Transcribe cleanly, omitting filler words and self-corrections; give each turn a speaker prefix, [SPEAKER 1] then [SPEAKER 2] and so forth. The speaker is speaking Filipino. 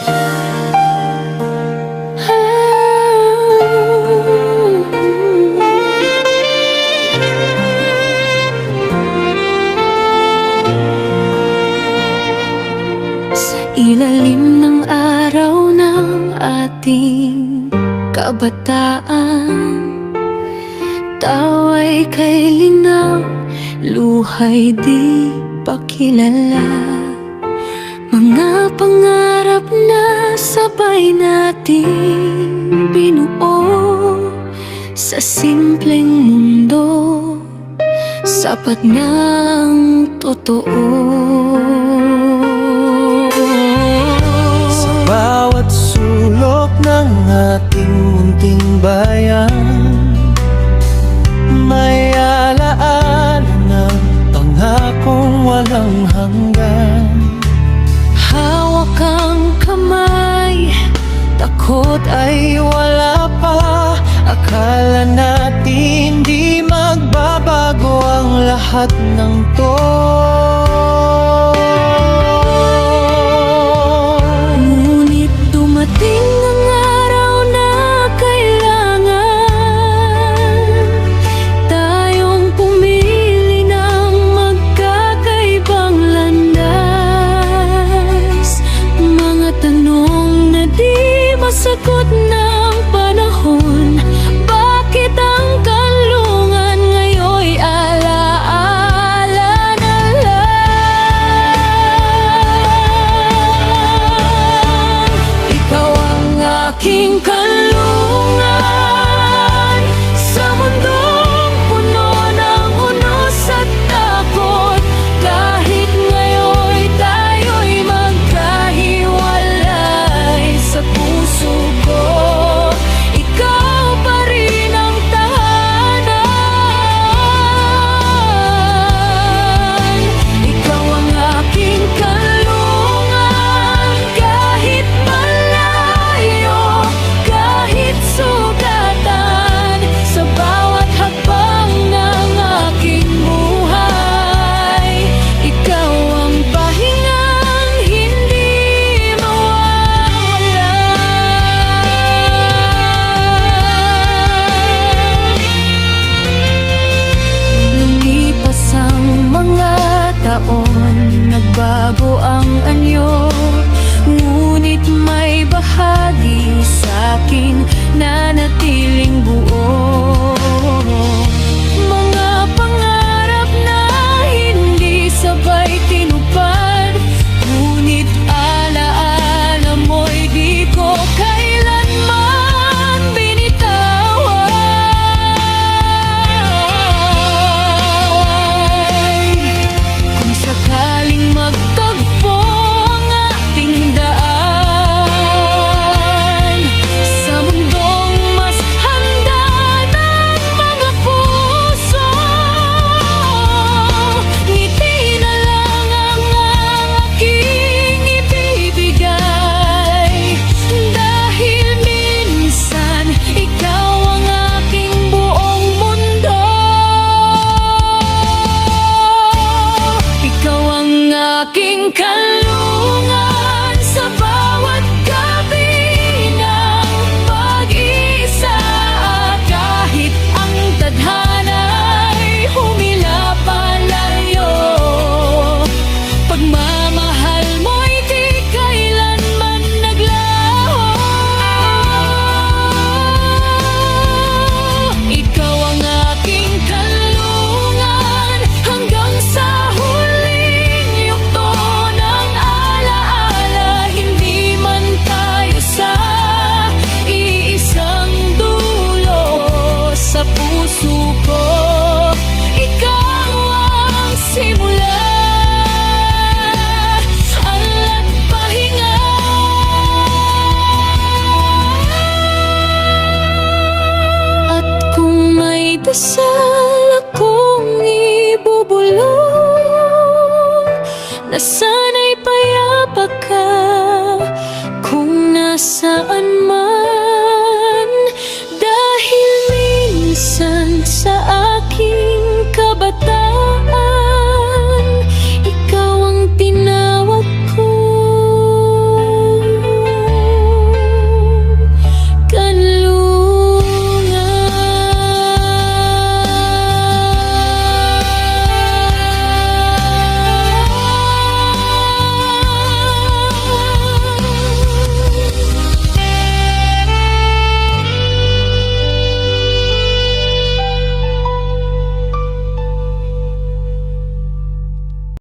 [SPEAKER 1] Sa ilalim ng araw ng ating kabataan, tawa'y kay linaw, luha'y di pa kilala. Mga pangarap na sabay nating binuo sa simpleng mundo, sapat ngang totoo.
[SPEAKER 2] Sa bawat sulok ng ating munting bayan, may alaala ng pangakong walang hanggan.
[SPEAKER 1] Hawak ang kamay, takot ay wala pa. Akala natin di magbabago ang lahat ng to. Ngunit dumating ang araw na kailangan tayong pumili ng magkakaibang landas. Mga tanong na di masagot ng panahon. Bakit ang kanlungan ngayon'y alaala na lang? Ikaw ang aking